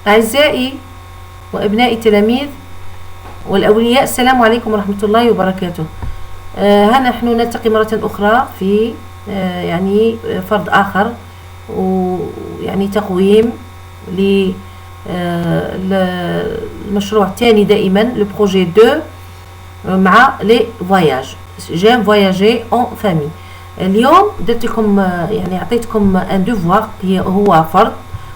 أعزائي وأبنائي التلاميذ والأولياء، السلام عليكم ورحمة الله وبركاته. ها نحن نلتقي مرة أخرى في يعني فرض آخر، ويعني تقويم للمشروع الثاني دائما لو بروجي 2 مع لي فواياج. جيم فواياجي اون فامي. اليوم درت لكم يعني عطيتكم ان دوفوار هو فرض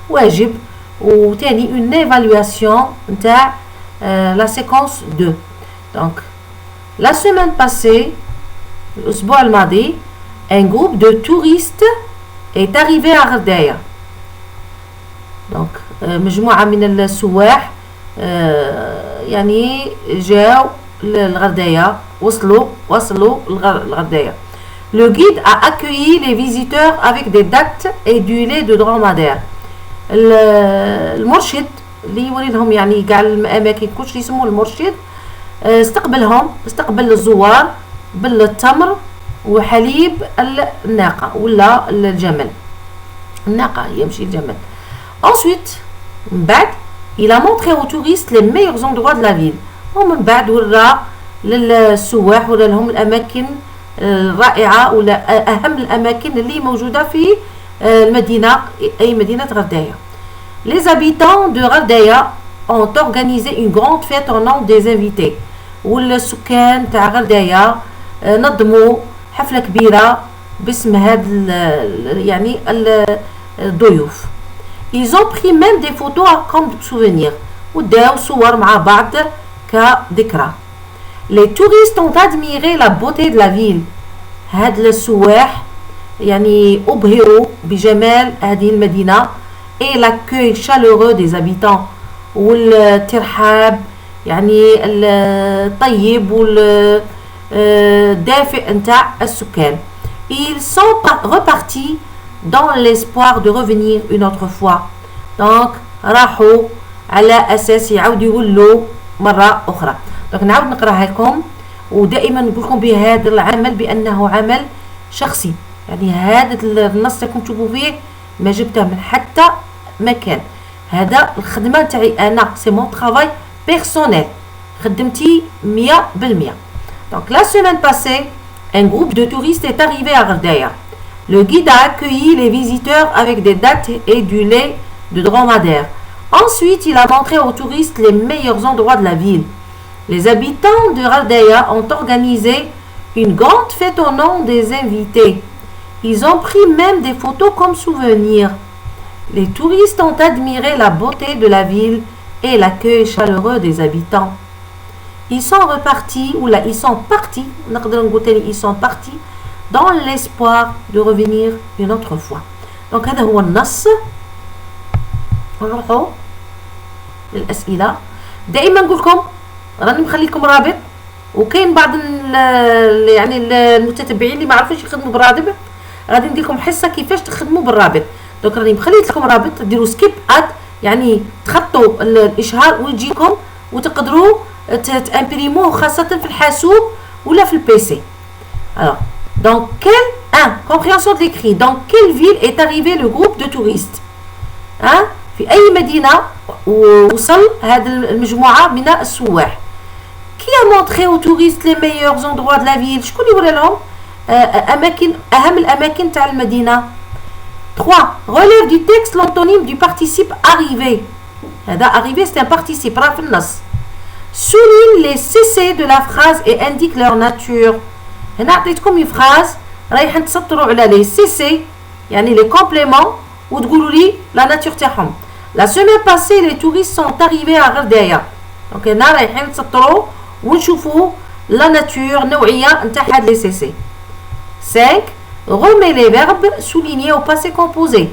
واجب، وثاني اون ايفالواسيون نتاع لا سيكونس 2. دونك لا سيمين باسي الاسبوع الماضي ان جروب دو توريست est arrivé à غردايا. دونك مجموعة من السواح يعني جاو للغردايا، وصلوا للغردايا. Le guide a accueilli les visiteurs avec des dattes et du lait de dromadaire. المرشد اللي يوري لهم يعني كاع الاماكن كلشي يسموه المرشد، استقبل الزوار بالتمر وحليب الناقة ولا الجمل. الناقة يمشي الجمل. Ensuite من بعد il a montré aux touristes les meilleurs endroits de la ville. ومن بعد ورا للسواح ولا لهم الاماكن الرائعة ولا اهم الاماكن اللي موجودة في المدينة، اي مدينة غردايا. Les habitants de غردايا ont organisé une grande fête en nom des invités. والسكان تاع غردايا نظموا حفلة كبيرة باسم هاد يعني الضيوف. Ils ont pris même des photos comme souvenir. وداو صور مع بعض كذكرى. Les touristes ont admiré la beauté de la ville. هاد السواح يعني أبهروا بجمال هذه المدينة et l'accueil chaleureux des habitants والترحاب يعني الطيب والدافئ نتاع السكان. Ils sont repartis dans l'espoir de revenir une autre fois. donc راحوا على أساس يعاودوا يولوا مرة أخرى. donc نعاود نقراها لكم، ودائما نقول لكم بهذا العمل بأنه عمل شخصي. يعني هذا النص راكم تشوفوا فيه ما جبته من حتى مكان، هذا الخدمة تاعي أنا، سي مون ترافاي بيرسونيل، خدمتي 100%. donc la semaine passée un groupe de touristes est arrivé à Ghardaïa. Le guide a accueilli les visiteurs avec des dattes et du lait de dromadaire. Ensuite, il a montré aux touristes les meilleurs endroits de la ville. Les habitants de Ghardaïa ont organisé une grande fête au nom des invités. Ils ont pris même des photos comme souvenir. Les touristes ont admiré la beauté de la ville et l'accueil chaleureux des habitants. Ils sont repartis, ou là, ils sont partis, ils sont partis dans l'espoir de revenir une autre fois. donc هذا هو النص. نروحوا للأسئلة. دائما نقول لكم راني مخلي لكم رابط، وكاين بعض يعني المتتبعين اللي ما عرفوش يخدموا بالرابط، غادي ندير لكم حصة كيفاش تخدموا بالرابط. donc راني مخليت لكم رابط ديروا سكيب اد، يعني تخطوا الإشهار ويجيكم وتقدروا تامبريموه خاصة في الحاسوب ولا في البيسي. alors dans quelle compréhension de l'écrit. dans quelle ville est arrivé le groupe de touristes؟ في أي مدينة وصل هذه المجموعة من السواح. qui a montré aux touristes les meilleurs endroits de la ville؟ شكون يوري لهم أماكن أهم الأماكن تاع المدينة؟ 3. relève du texte l'antonyme du participe arrivé. هذا arrivé c'est un participe راه في النص. souligne les cc de la phrase et indique leur nature. هنا عطيتكم phrase رايح تسطروا على les cc يعني les compléments وتقولوا لي la nature تاعهم. la semaine passée les touristes sont arrivés à غردايا. donc هنا رايحين تسطروا ونشوفوا la nature نوعية نتاع هاد les cc. 5. remet les verbes soulignés au passé composé.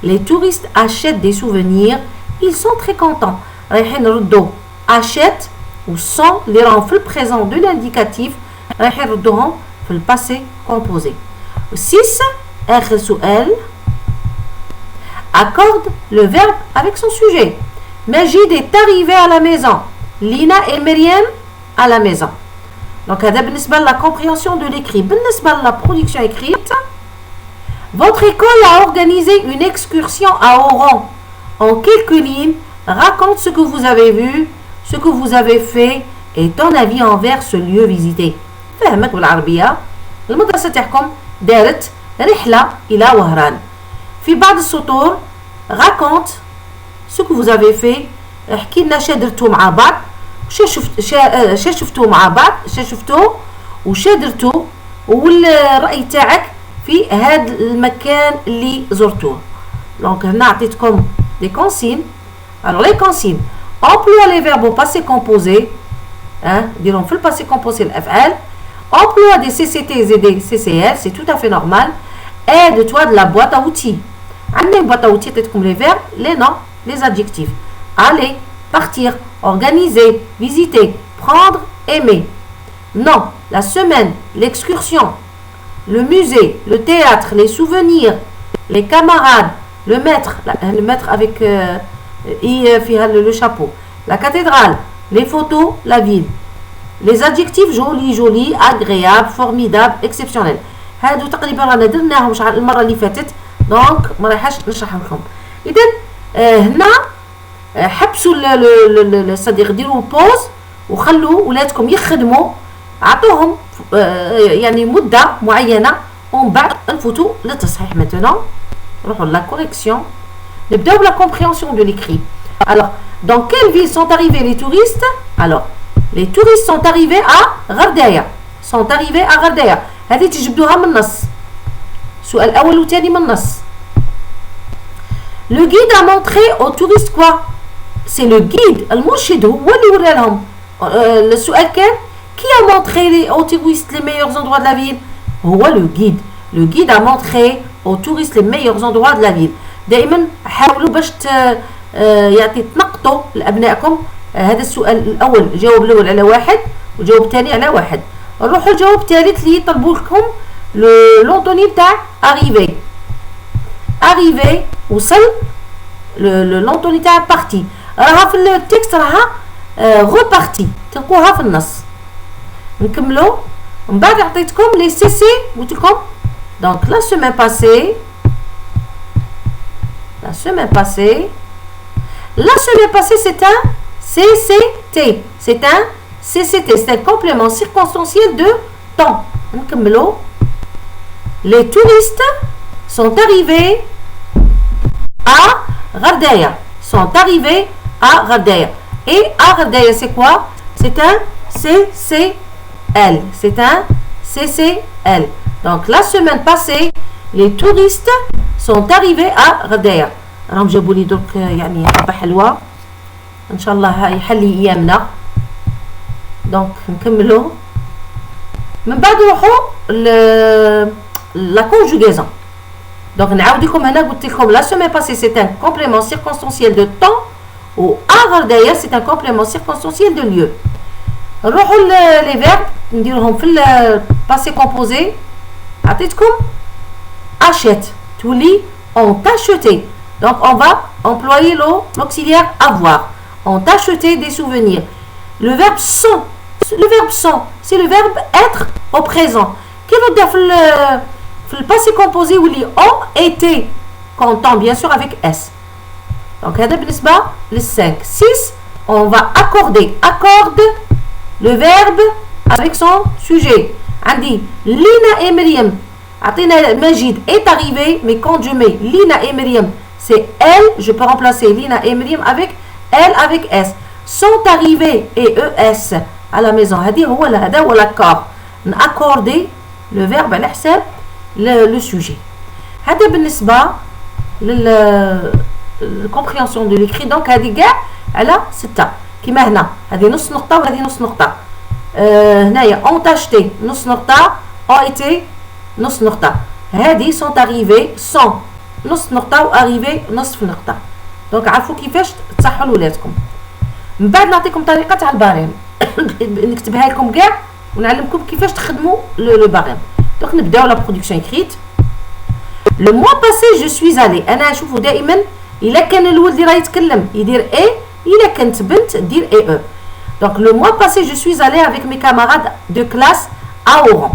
les touristes achètent des souvenirs, ils sont très contents. رايحين نردوا achètent ou sont les راهم في البريزون de l'indicatif، رايحين نردوهم في الباسé composé. 6. آخر سؤال. accorde le verbe avec son sujet. Majid est arrivé à la maison. Lina et Myriam à la maison. donc هذا بالنسبة la compréhension de l'écrit. بالنسبة la production écrite. Votre école a organisé une excursion à Oran. En quelques lignes, raconte ce que vous avez vu, ce que vous avez fait et ton avis envers ce lieu visité. فهمك بالعربية. المدرسة تاعكم دارت رحلة إلى وهران. في بعض السطور raconte ce que vous avez fait. احكي لنا شا درتو مع بعض، شا شفتو مع بعض، شا شفتو وشا درتو، والرأي تاعك في هذا المكان اللي زرتوه. دونك هنا عطيتكم دي كونسين. alors les consignes emploie les verbes au passé composé، ديرهم في الباسي composé الافعال. emploi des CCT et des CCL, c'est tout à fait normal. aide-toi de la boîte à outils. عندنا une boîte à outils عطيتكم les verbes, les noms, les adjectifs. aller, partir, organiser, visiter, prendre, aimer. non, la semaine, l'excursion, le musée, le théâtre, les souvenirs, les camarades, le maître avec le chapeau, la cathédrale, les photos, la ville. les adjectifs joli, joli, agréable, formidable, exceptionnel. هادو تقريبا رانا درناهم المره اللي فاتت، دونك ما رايحاش نشرحهم لكم. اذا هنا حبسوا الصديق، ديروا بوز وخلوا ولادكم يخدموا، عطوهم يعني مده معينه ومن بعد نفوتوا للتصحيح. maintenant نروحوا لا كوريكسيون، نبداو بلا compréhension de l'écrit. alors dans quelle ville sont arrivés les touristes؟ alors les touristes sont arrivés à غردايا. sont arrivés à غردايا، هذه تجبدوها من النص. السؤال الاول والثاني من النص. le guide a montré aux touristes quoi؟ c'est le guide المرشد هو اللي ورا لهم. السؤال كان qui a montré aux touristes les meilleurs endroits de la ville؟ هو le guide. le guide a montré aux touristes les meilleurs endroits de la ville. دائما حاولوا باش يعني تنقطوا لابنائكم. هذا السؤال الاول جاوب الاول على واحد وجاوب الثاني على واحد. نروحوا الجواب الثالث اللي يطلبوا لكم لونطوني تاع arriver. arriver وصل، لونطوني تاع بارتي راها في التكست، راها reparti تلقوها في النص. نكملوا من بعد عطيتكم لي سي سي قلت لكم دونك la semaine passée. la semaine passée c'est un CCT. c'est un CCT, c'est un complément circonstanciel de temps. نكملوا. les touristes sont arrivés à غردايا. sont arrivés à غردايا. et à غردايا c'est quoi؟ c'est un CCL. c'est un CCL. donc la semaine passée les touristes sont arrivés à غردايا. راهم جابوا لي درك يعني حبه حلوه ان شاء الله يحلي ايامنا. دونك نكملوا من بعد نروحوا لا كونجوغيزون. دونك نعاود لكم هنا قلت لكم لا سيمين باسي سي ان كومبليمون سيركونستانسيال دو طون، و غردايا سي ان كومبليمون سيركونستانسيال دو ليو. نروحوا لي فيرب نديرهم في الباسي كومبوزي. عطيتكم achète تولي on t'a acheté. donc on va employer l'auxiliaire avoir. on t'a acheté des souvenirs. le verbe sont, c'est le verbe être au présent. كيف نبدا في الباسي كومبوزي واللي ont été content bien sûr avec s. donc هذا بالنسبه لل5. 6 on va accorder. accorde le verbe avec son sujet. عندي لينا et مريم. عطينا مجيد est arrivé, mais quand je mets Lina et Myriam c'est elle, je peux remplacer Lina et Myriam avec elle avec s. sont arrivés et es à la maison. هذه هو هذا هو l'accord. نaccorder le verbe على حساب le sujet. هذا بالنسبة للcompréhension de l'écrit. donc هذه كاع على 6 كيما هنا، هذه نص نقطة وهذه نص نقطة. هنايا ont acheté نص نقطة، ont été نص نقطة. هذه sont arrivés sont نص نقطة و arrivé نصف نقطة. دونك عرفوا كيفاش تصحوا لولادكم. من بعد نعطيكم طريقة تاع الباريم نكتبها لكم كاع ونعلمكم كيفاش تخدموا لو باريم. دونك نبداو لا برودكسيون écrite. لو موا باسي جو سويز الي. انا شوفوا دائما الا كان الولد اللي راه يتكلم يدير اي، الا كانت بنت دير اي او. دونك لو موا باسي جو سويز الي افيك مي كاماراد دو كلاس ا اورون.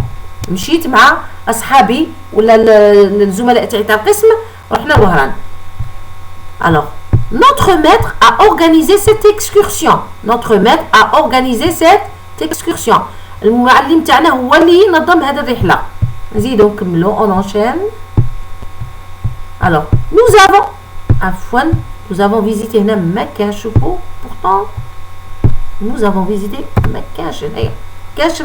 مشيت مع اصحابي ولا الزملاء تاعي تاع القسم رحنا لوهران. الوغ Notre maître a organisé cette excursion. Notre maître a organisé cette excursion. المعلم تاعنا هو اللي نظم هذه الرحلة. نزيدو نكملو on enchaîne. Alors, nous avons visité هنا ما كانش شوفوا pourtant nous avons visité ما كانش هنايا كانش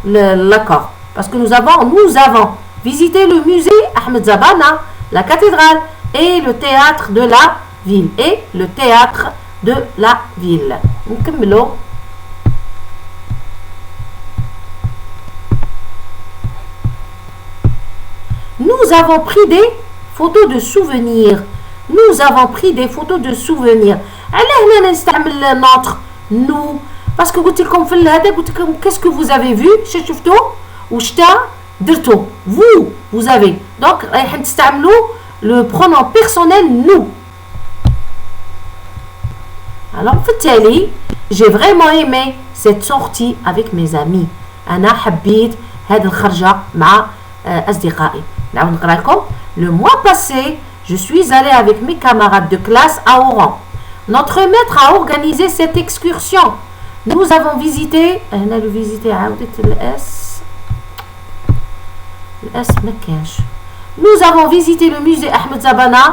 l'accord parce que nous avons visité le musée Ahmed Zabana, la cathédrale et le théâtre de la ville نكملو. Nous avons pris des photos de souvenirs. علاه هنا نستعمل notre nous parce que قلت لكم في هذا قلت لكم qu'est-ce que vous avez vu شفتوا وشتا درتو vous avez donc رايح تستعملوا le pronom personnel nous. Alors بالتالي j'ai vraiment aimé cette sortie avec mes amis. أنا حبيت هذه الخرجة مع أصدقائي. نعاود نقرأ لكم. Le mois passé, je suis allée avec mes camarades de classe à Oran. Notre maître a organisé cette excursion. Nous avons visité Nous avons visité le musée Ahmed Zabana,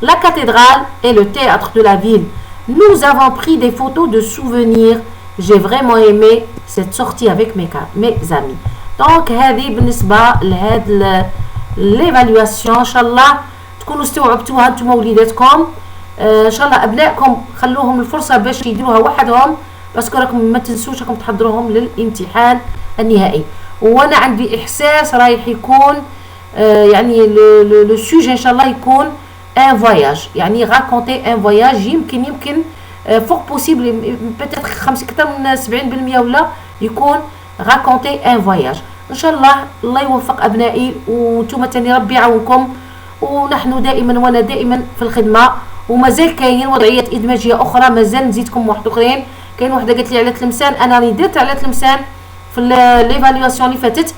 la cathédrale et le théâtre de la ville. Nous avons pris des photos de souvenirs. J'ai vraiment aimé cette sortie avec mes amis. Donc هذه بالنسبة لهذا l'évaluation ان شاء الله تكونوا استوعبتوها انتم ووليداتكم. ان شاء الله ابنائكم خلوهم الفرصه باش يديروها وحدهم بس راكم ما تنسوش راكم تحضروهم للامتحان النهائي. وانا عندي احساس رايح يكون يعني لو سوجي ان شاء الله يكون ان فواياج يعني راكونتي ان فواياج يمكن فوق بوسيبل بيتيت اكثر من 70% ولا يكون راكونتي ان فواياج. ان شاء الله يوفق ابنائي وانتم تاني ربي يعاونكم ونحن دائما وانا دائما في الخدمه. ومازال كاين وضعيات ادماجيه اخرى مازال نزيدكم واحد اخرين. كاين وحده قالت لي على تلمسان انا راني درت على تلمسان في ليفاليواسيون اللي فاتت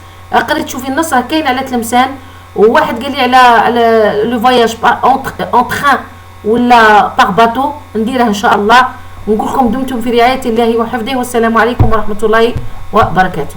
قريت تشوفي النص راه كاين على تلمسان. وواحد قال لي على لو فواياج اون تران ولا باغ باتو نديرها ان شاء الله. ونقول لكم دمتم في رعايه الله وحفظه والسلام عليكم ورحمه الله وبركاته.